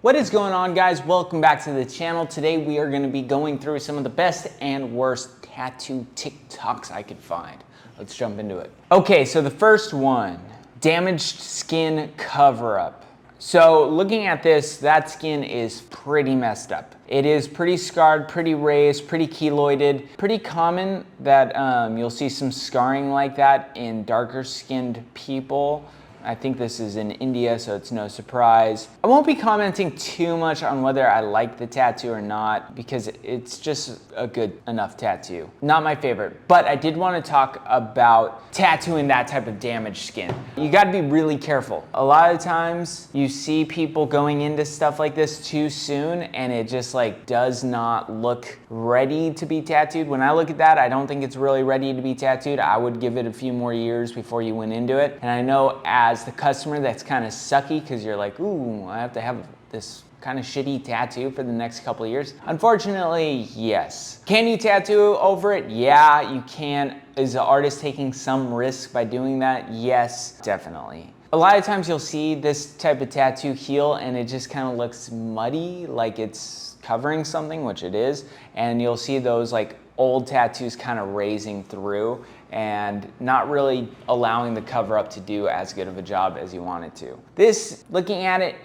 What is going on, guys? Welcome back to the channel. Today we are going to be going through some of the best and worst tattoo TikToks I could find. Let's jump into it. Okay, so the first one, damaged skin cover-up. So looking at this, that skin is pretty messed up. It is pretty scarred, pretty raised, pretty keloided. Pretty common that you'll see some scarring like that in darker skinned people. I think this is in India, so it's no surprise. I won't be commenting too much on whether I like the tattoo or not because it's just a good enough tattoo. Not my favorite, but I did want to talk about tattooing that type of damaged skin. You got to be really careful. A lot of times you see people going into stuff like this too soon and it just like does not look ready to be tattooed. When I look at that, I don't think it's really ready to be tattooed. I would give it a few more years before you went into it. And I know as the customer, that's kind of sucky because you're like, ooh, I have to have this kind of shitty tattoo for the next couple of years. Unfortunately, yes. Can you tattoo over it? Yeah, you can. Is the artist taking some risk by doing that? Yes, definitely. A lot of times you'll see this type of tattoo heal and it just kind of looks muddy, like it's covering something, which it is, and you'll see those like old tattoos kind of raising through and not really allowing the cover up to do as good of a job as you want it to. This, looking at it,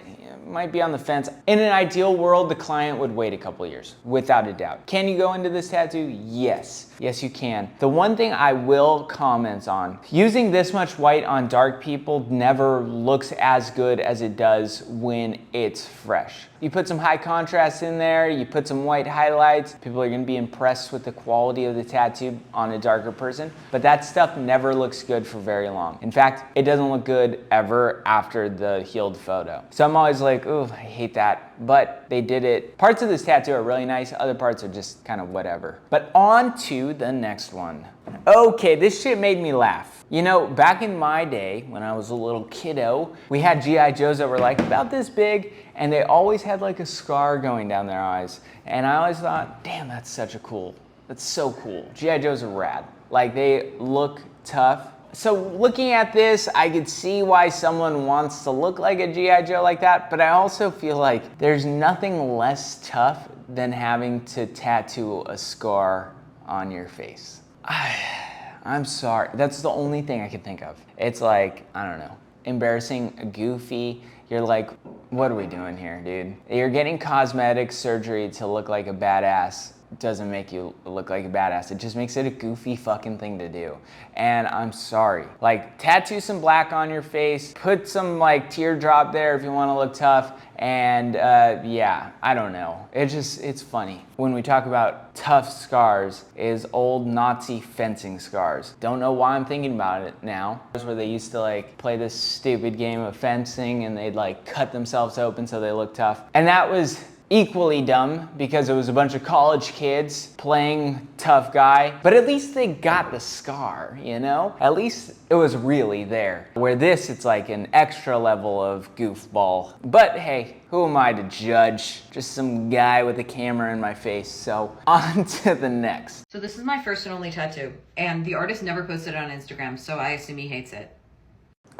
might be on the fence. In an ideal world, the client would wait a couple years, without a doubt. Can you go into this tattoo? Yes. Yes, you can. The one thing I will comment on, using this much white on dark people never looks as good as it does when it's fresh. You put some high contrast in there, you put some white highlights, people are gonna be impressed with the quality of the tattoo on a darker person, but that stuff never looks good for very long. In fact, it doesn't look good ever after the healed photo. So I'm always like, ooh, I hate that. But they did it. Parts of this tattoo are really nice, other parts are just kind of whatever. But on to the next one. Okay, this shit made me laugh. You know, back in my day, when I was a little kiddo, we had G.I. Joes that were like about this big, and they always had like a scar going down their eyes. And I always thought, damn, that's so cool. G.I. Joes are rad. Like, they look tough. So looking at this, I could see why someone wants to look like a G.I. Joe like that, but I also feel like there's nothing less tough than having to tattoo a scar on your face. I'm sorry, that's the only thing I can think of. It's like, I don't know, embarrassing, goofy. You're like, what are we doing here, dude? You're getting cosmetic surgery to look like a badass. Doesn't make you look like a badass. It just makes it a goofy fucking thing to do. And I'm sorry. Like, tattoo some black on your face, put some like teardrop there if you want to look tough, and yeah, I don't know. It's funny. When we talk about tough scars, is old Nazi fencing scars. Don't know why I'm thinking about it now. Where they used to like play this stupid game of fencing and they'd like cut themselves open so they look tough. And that was equally dumb because it was a bunch of college kids playing tough guy, but at least they got the scar, you know? At least it was really there. Where this, it's like an extra level of goofball. But hey, who am I to judge? Just some guy with a camera in my face. So on to the next. So this is my first and only tattoo, and the artist never posted it on Instagram, so I assume he hates it.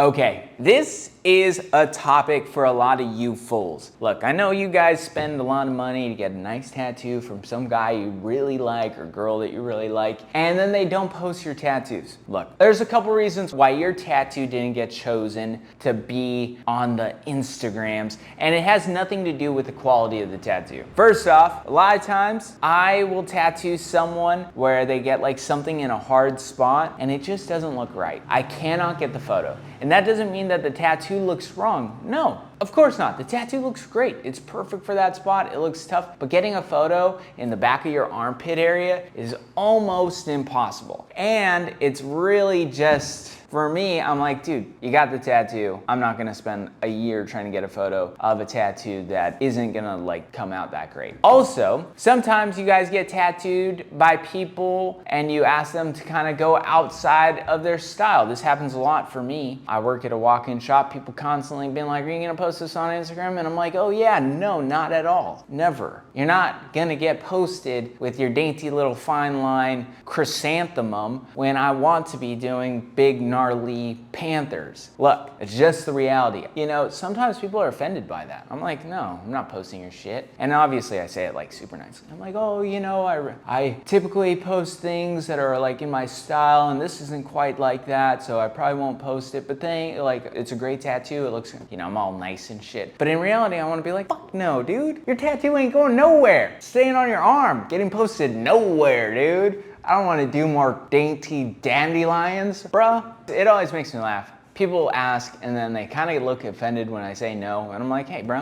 Okay, this is a topic for a lot of you fools. Look, I know you guys spend a lot of money to get a nice tattoo from some guy you really like or girl that you really like, and then they don't post your tattoos. Look, there's a couple reasons why your tattoo didn't get chosen to be on the Instagrams, and it has nothing to do with the quality of the tattoo. First off, a lot of times I will tattoo someone where they get like something in a hard spot and it just doesn't look right. I cannot get the photo. And that doesn't mean that the tattoo looks wrong. No, of course not. The tattoo looks great. It's perfect for that spot. It looks tough. But getting a photo in the back of your armpit area is almost impossible. And it's really just, for me, I'm like, dude, you got the tattoo. I'm not gonna spend a year trying to get a photo of a tattoo that isn't gonna like come out that great. Also, sometimes you guys get tattooed by people and you ask them to kind of go outside of their style. This happens a lot for me. I work at a walk-in shop. People constantly being like, are you gonna post this on Instagram? And I'm like, oh yeah, no, not at all. Never. You're not gonna get posted with your dainty little fine line chrysanthemum when I want to be doing big, gnarly gnarly panthers. Look, it's just the reality. You know, sometimes people are offended by that. I'm like, no, I'm not posting your shit. And obviously I say it like super nice. I'm like, oh, you know, I typically post things that are like in my style, and this isn't quite like that, so I probably won't post it. But then, like, it's a great tattoo. It looks, you know, I'm all nice and shit. But in reality, I want to be like, fuck no, dude. Your tattoo ain't going nowhere. It's staying on your arm, getting posted nowhere, dude. I don't want to do more dainty dandelions, bruh. It always makes me laugh. People ask and then they kind of look offended when I say no, and I'm like, hey bro,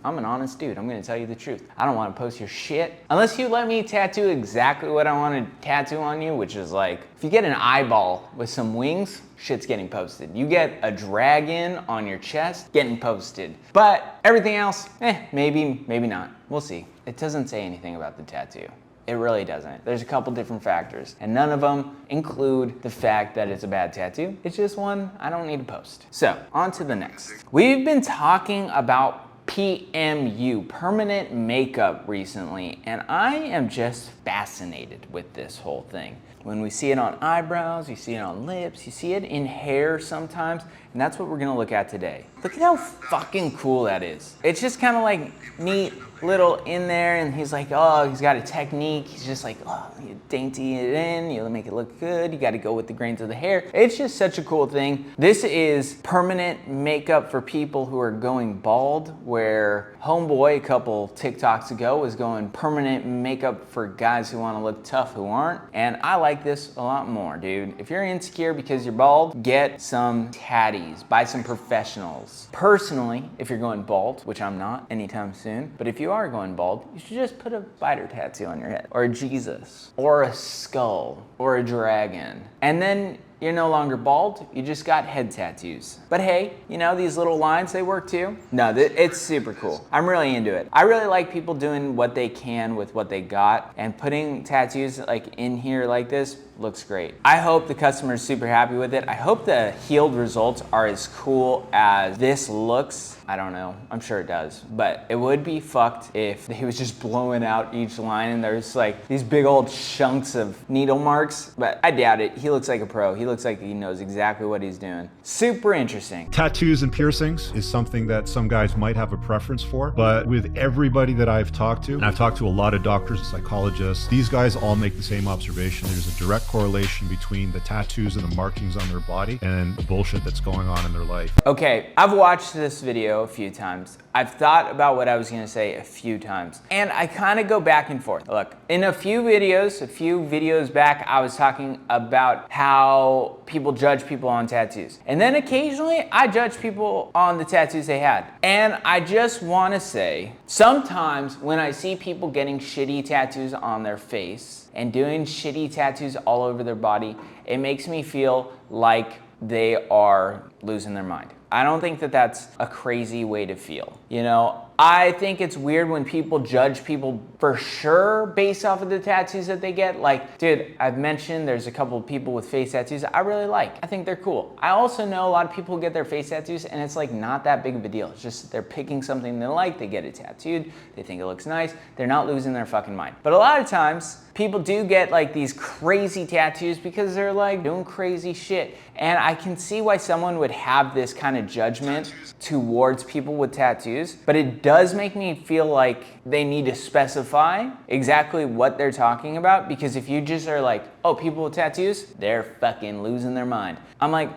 I'm an honest dude. I'm gonna tell you the truth. I don't want to post your shit unless you let me tattoo exactly what I want to tattoo on you, which is like, if you get an eyeball with some wings, shit's getting posted. You get a dragon on your chest, getting posted. But everything else, maybe not. We'll see. It doesn't say anything about the tattoo. It really doesn't. There's a couple different factors, and none of them include the fact that it's a bad tattoo. It's just one I don't need to post. So, on to the next. We've been talking about PMU, permanent makeup, recently, and I am just fascinated with this whole thing. When we see it on eyebrows, you see it on lips, you see it in hair sometimes, and that's what we're gonna look at today. Look at how fucking cool that is. It's just kind of like neat little in there, and he's like, oh, he's got a technique. He's just like, oh, you dainty it in, you make it look good. You got to go with the grains of the hair. It's just such a cool thing. This is permanent makeup for people who are going bald, where Homeboy a couple TikToks ago was going permanent makeup for guys who want to look tough who aren't. And I like this a lot more, dude. If you're insecure because you're bald, get some tatties, buy some professionals. Personally, if you're going bald, which I'm not anytime soon, but if you are going bald, you should just put a spider tattoo on your head, or a Jesus, or a skull, or a dragon. And then you're no longer bald, you just got head tattoos. But hey, you know, these little lines, they work too. No, it's super cool. I'm really into it. I really like people doing what they can with what they got, and putting tattoos like in here like this looks great. I hope the customer is super happy with it. I hope the healed results are as cool as this looks. I don't know, I'm sure it does, but it would be fucked if he was just blowing out each line and there's like these big old chunks of needle marks, but I doubt it. He looks like a pro. He looks like he knows exactly what he's doing. Super interesting. Tattoos and piercings is something that some guys might have a preference for, but with everybody that I've talked to, and I've talked to a lot of doctors and psychologists, these guys all make the same observation. There's a direct correlation between the tattoos and the markings on their body and the bullshit that's going on in their life. Okay, I've watched this video a few times. I've thought about what I was gonna say a few times, and I kind of go back and forth. Look, in a few videos back, I was talking about how people judge people on tattoos. And then occasionally I judge people on the tattoos they had. And I just wanna say, sometimes when I see people getting shitty tattoos on their face and doing shitty tattoos all over their body, it makes me feel like they are losing their mind. I don't think that that's a crazy way to feel. You know, I think it's weird when people judge people for sure based off of the tattoos that they get. Like, dude, I've mentioned there's a couple of people with face tattoos I really like. I think they're cool. I also know a lot of people who get their face tattoos and it's like not that big of a deal. It's just they're picking something they like, they get it tattooed, they think it looks nice, they're not losing their fucking mind. But a lot of times, people do get like these crazy tattoos because they're like doing crazy shit. And I can see why someone would have this kind of judgment towards people with tattoos, but it does make me feel like they need to specify exactly what they're talking about, because if you just are like, oh, people with tattoos, they're fucking losing their mind. I'm like,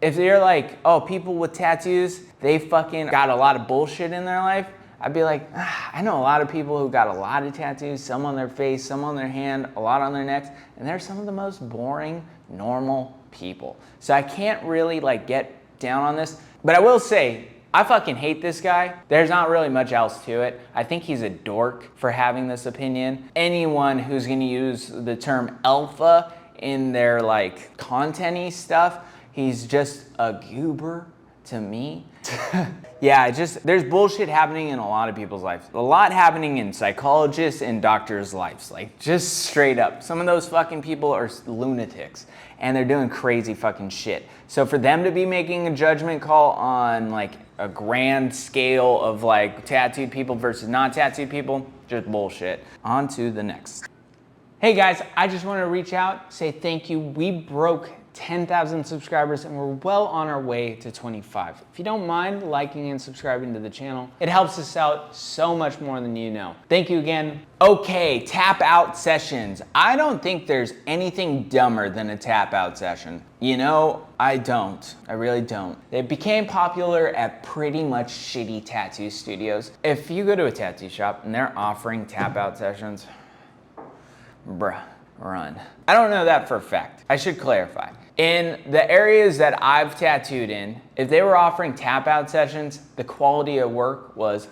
if you're like, oh, people with tattoos, they fucking got a lot of bullshit in their life, I'd be like, I know a lot of people who got a lot of tattoos, some on their face, some on their hand, a lot on their necks, and they're some of the most boring, normal people. So I can't really like get down on this, but I will say, I fucking hate this guy. There's not really much else to it. I think he's a dork for having this opinion. Anyone who's gonna use the term alpha in their like content-y stuff, he's just a goober to me. Yeah, there's bullshit happening in a lot of people's lives. A lot happening in psychologists and doctors' lives. Like, just straight up. Some of those fucking people are lunatics and they're doing crazy fucking shit. So for them to be making a judgment call on like a grand scale of like tattooed people versus not tattooed people, just bullshit. On to the next. Hey guys, I just want to reach out, say thank you. We broke 10,000 subscribers and we're well on our way to 25. If you don't mind liking and subscribing to the channel, it helps us out so much more than you know. Thank you again. Okay, Tapout Sessions. I don't think there's anything dumber than a Tapout session. You know, I don't. I really don't. They became popular at pretty much shitty tattoo studios. If you go to a tattoo shop and they're offering Tapout sessions, bruh, run. I don't know that for a fact. I should clarify. In the areas that I've tattooed in, if they were offering Tapout sessions, the quality of work was,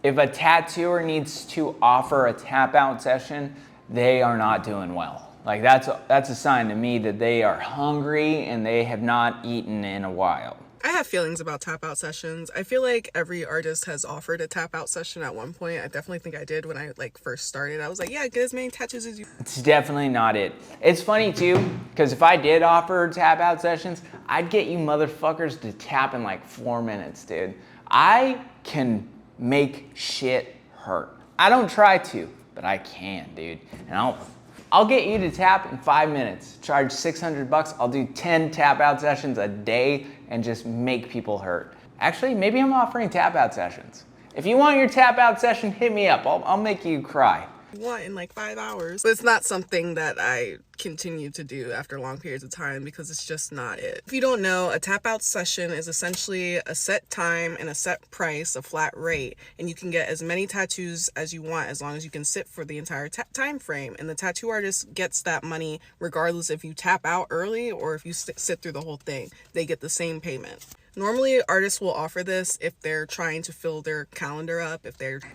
if a tattooer needs to offer a Tapout session, they are not doing well. Like that's a sign to me that they are hungry and they have not eaten in a while. I have feelings about tap-out sessions. I feel like every artist has offered a tap-out session at one point. I definitely think I did when I first started. I was like, yeah, get as many tattoos as you. It's definitely not it. It's funny too, because if I did offer tap-out sessions, I'd get you motherfuckers to tap in like 4 minutes, dude. I can make shit hurt. I don't try to, but I can, dude. And I'll get you to tap in 5 minutes. Charge 600 bucks. I'll do 10 tap-out sessions a day and just make people hurt. Actually, maybe I'm offering tap-out sessions. If you want your tap-out session, hit me up. I'll make you cry. Want in like 5 hours. But it's not something that I continue to do after long periods of time because it's just not it. If you don't know, a tap out session is essentially a set time and a set price, a flat rate, and you can get as many tattoos as you want as long as you can sit for the entire time frame. And the tattoo artist gets that money regardless if you tap out early or if you sit through the whole thing. They get the same payment. Normally, artists will offer this if they're trying to fill their calendar up,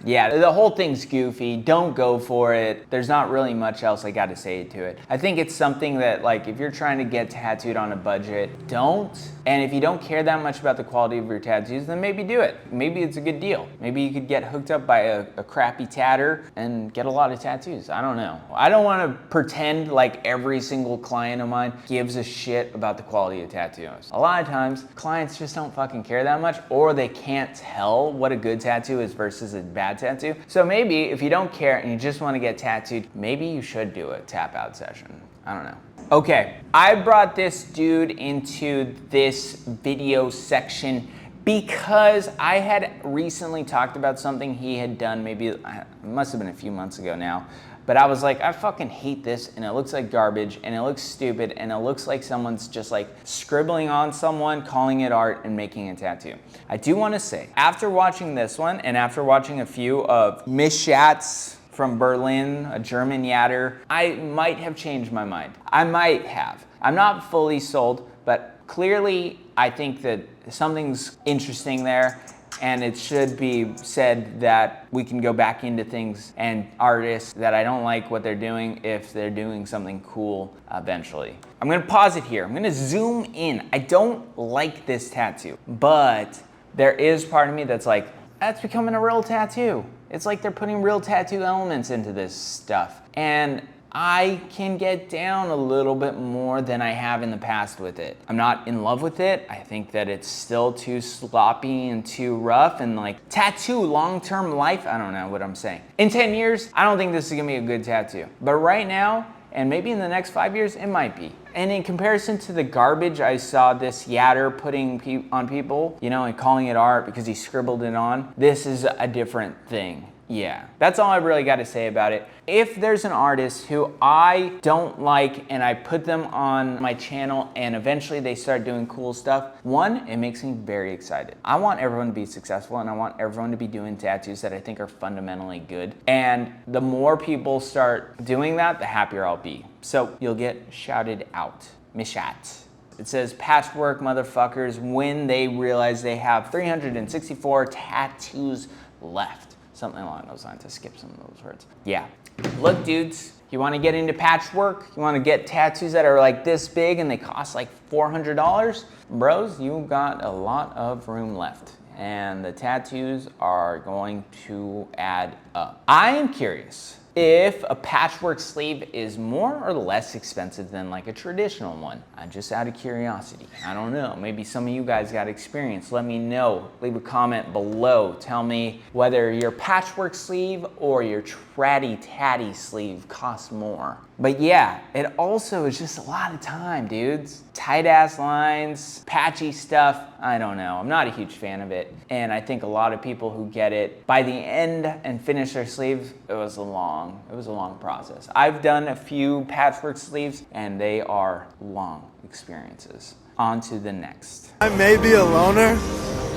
Yeah, the whole thing's goofy. Don't go for it. There's not really much else I got to say to it. I think it's something that, like, if you're trying to get tattooed on a budget, don't. And if you don't care that much about the quality of your tattoos, then maybe do it. Maybe it's a good deal. Maybe you could get hooked up by a crappy tatter and get a lot of tattoos. I don't know. I don't want to pretend like every single client of mine gives a shit about the quality of tattoos. A lot of times, clients just don't fucking care that much, or they can't tell what a good tattoo is versus a bad tattoo. So maybe if you don't care and you just want to get tattooed, maybe you should do a tap out session. I don't know. Okay, I brought this dude into this video section because I had recently talked about something he had done, maybe it must have been a few months ago now. But I was like, I fucking hate this, and it looks like garbage, and it looks stupid, and it looks like someone's just like scribbling on someone, calling it art, and making a tattoo. I do want to say, after watching this one, and after watching a few of Miss Schatz from Berlin, a German yatter, I might have changed my mind. I might have. I'm not fully sold, but clearly I think that something's interesting there. And it should be said that we can go back into things and artists that I don't like what they're doing if they're doing something cool eventually. I'm gonna pause it here. I'm gonna zoom in. I don't like this tattoo, but there is part of me that's like, that's becoming a real tattoo. It's like they're putting real tattoo elements into this stuff. And I can get down a little bit more than I have in the past with it. I'm not in love with it. I think that it's still too sloppy and too rough and like tattoo long-term life. I don't know what I'm saying. In 10 years, I don't think this is gonna be a good tattoo. But right now, and maybe in the next 5 years, it might be. And in comparison to the garbage I saw this yatter putting on people, you know, and calling it art because he scribbled it on, this is a different thing. Yeah, that's all I really got to say about it. If there's an artist who I don't like and I put them on my channel and eventually they start doing cool stuff, one, it makes me very excited. I want everyone to be successful and I want everyone to be doing tattoos that I think are fundamentally good. And the more people start doing that, the happier I'll be. So you'll get shouted out. Mishat. It says patchwork motherfuckers when they realize they have 364 tattoos left. Something along those lines. I skipped some of those words. Yeah. Look, dudes, you want to get into patchwork? You want to get tattoos that are like this big and they cost like $400? Bros, you got a lot of room left. And the tattoos are going to add up. I am curious if a patchwork sleeve is more or less expensive than like a traditional one. I'm just out of curiosity. I don't know. Maybe some of you guys got experience. Let me know. Leave a comment below. Tell me whether your patchwork sleeve or your tratty tatty sleeve costs more. But yeah, it also is just a lot of time, dudes. Tight ass lines, patchy stuff. I don't know. I'm not a huge fan of it. And I think a lot of people who get it by the end and finish their sleeves, it was a long process. I've done a few patchwork sleeves and they are long experiences. On to the next. I may be a loner,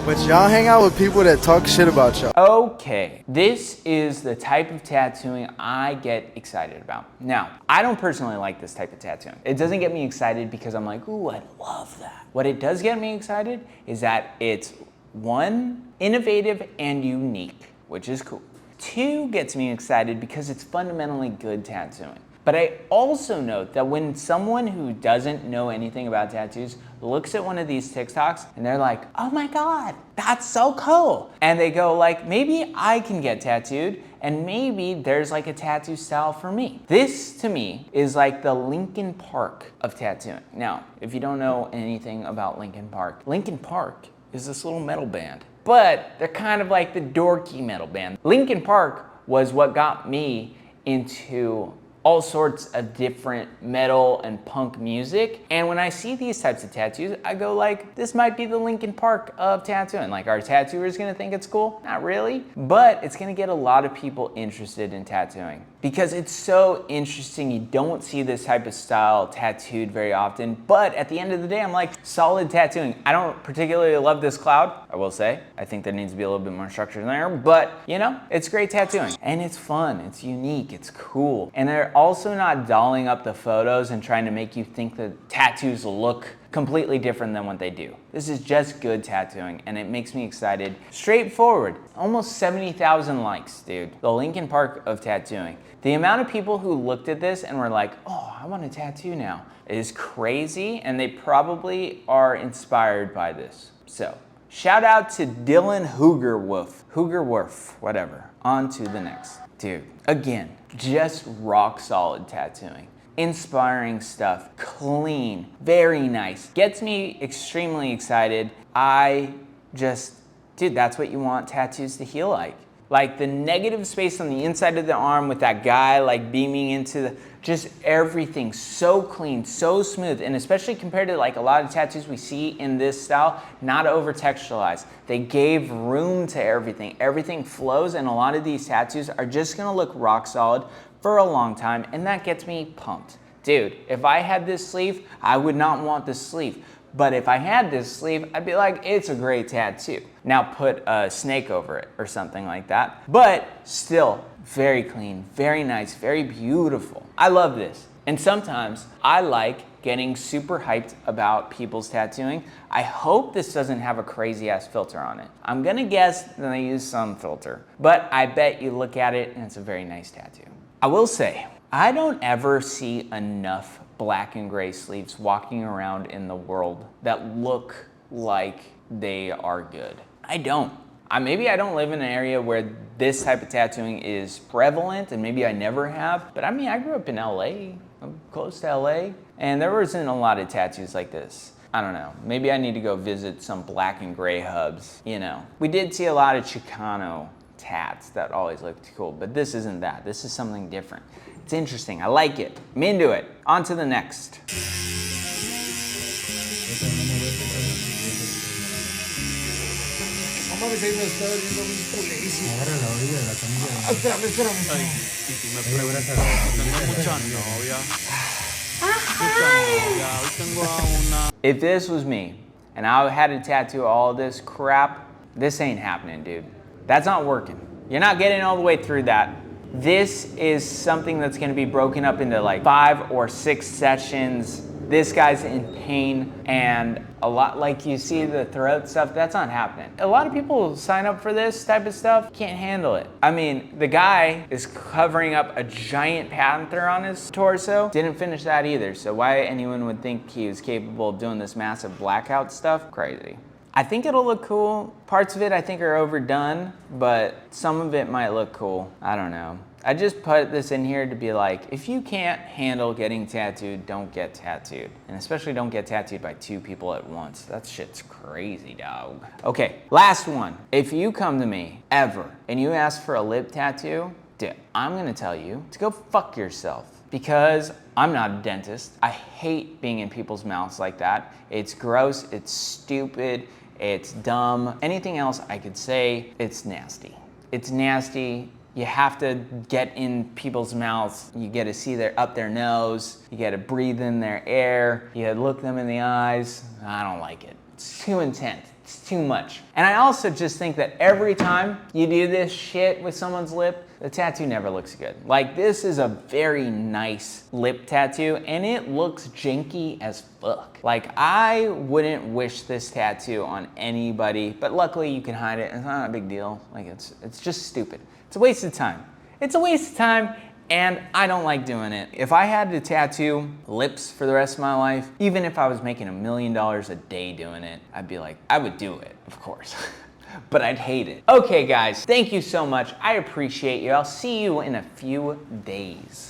but y'all hang out with people that talk shit about y'all. Okay, this is the type of tattooing I get excited about. Now, I don't personally like this type of tattooing. It doesn't get me excited because I'm like, ooh, I love that. What it does get me excited is that it's one, innovative and unique, which is cool. Two, gets me excited because it's fundamentally good tattooing. But I also note that when someone who doesn't know anything about tattoos looks at one of these TikToks and they're like, oh my God, that's so cool. And they go like, maybe I can get tattooed and maybe there's like a tattoo style for me. This to me is like the Linkin Park of tattooing. Now, if you don't know anything about Linkin Park is this little metal band, but they're kind of like the dorky metal band. Linkin Park was what got me into all sorts of different metal and punk music. And when I see these types of tattoos, I go like, this might be the Linkin Park of tattooing. Like, our tattooer is gonna think it's cool? Not really, but it's gonna get a lot of people interested in tattooing because it's so interesting. You don't see this type of style tattooed very often, but at the end of the day, I'm like, solid tattooing. I don't particularly love this cloud, I will say. I think there needs to be a little bit more structure in there, but you know, it's great tattooing and it's fun, it's unique, it's cool. And they're also not dolling up the photos and trying to make you think that tattoos look completely different than what they do. This is just good tattooing and it makes me excited. Straightforward, almost 70,000 likes, dude. The Linkin Park of tattooing. The amount of people who looked at this and were like, oh, I want a tattoo now, is crazy, and they probably are inspired by this. So, shout out to Dylan Hoogerwolf, whatever. On to the next. Dude, again, just rock solid tattooing. Inspiring stuff, clean, very nice. Gets me extremely excited. Dude, that's what you want tattoos to heal like. Like the negative space on the inside of the arm with that guy like beaming into just everything so clean, so smooth, and especially compared to like a lot of tattoos we see in this style, not over textualized. They gave room to everything. Everything flows, and a lot of these tattoos are just gonna look rock solid for a long time, and that gets me pumped. Dude, if I had this sleeve, I would not want this sleeve. But if I had this sleeve, I'd be like, it's a great tattoo. Now put a snake over it or something like that. But still, very clean, very nice, very beautiful. I love this. And sometimes I like getting super hyped about people's tattooing. I hope this doesn't have a crazy ass filter on it. I'm gonna guess that they use some filter, but I bet you look at it and it's a very nice tattoo. I will say, I don't ever see enough black and gray sleeves walking around in the world that look like they are good. I don't. Maybe I don't live in an area where this type of tattooing is prevalent, and maybe I never have, but I mean, I grew up in LA, I'm close to LA, and there wasn't a lot of tattoos like this. I don't know, maybe I need to go visit some black and gray hubs, you know. We did see a lot of Chicano tats that always looked cool, but this isn't that. This is something different. It's interesting, I like it. I'm into it. On to the next. If this was me, and I had to tattoo all this crap, this ain't happening, dude. That's not working. You're not getting all the way through that. This is something that's gonna be broken up into like 5 or 6 sessions. This guy's in pain, and a lot, like you see the throat stuff, that's not happening. A lot of people sign up for this type of stuff, can't handle it. I mean, the guy is covering up a giant panther on his torso. Didn't finish that either, so why anyone would think he was capable of doing this massive blackout stuff, crazy. I think it'll look cool. Parts of it I think are overdone, but some of it might look cool. I don't know. I just put this in here to be like, if you can't handle getting tattooed, don't get tattooed. And especially don't get tattooed by 2 people at once. That shit's crazy, dog. Okay, last one. If you come to me ever and you ask for a lip tattoo, dude, I'm gonna tell you to go fuck yourself. Because I'm not a dentist. I hate being in people's mouths like that. It's gross, it's stupid, it's dumb. Anything else I could say, it's nasty. It's nasty. You have to get in people's mouths. You get to see up their nose. You get to breathe in their air. You gotta look them in the eyes. I don't like it. It's too intense. It's too much. And I also just think that every time you do this shit with someone's lip, the tattoo never looks good. Like, this is a very nice lip tattoo and it looks janky as fuck. Like, I wouldn't wish this tattoo on anybody, but luckily you can hide it. It's not a big deal. Like, it's just stupid. It's a waste of time. It's a waste of time, and I don't like doing it. If I had to tattoo lips for the rest of my life, even if I was making $1 million a day doing it, I'd be like, I would do it, of course. But I'd hate it. Okay, guys, thank you so much. I appreciate you. I'll see you in a few days.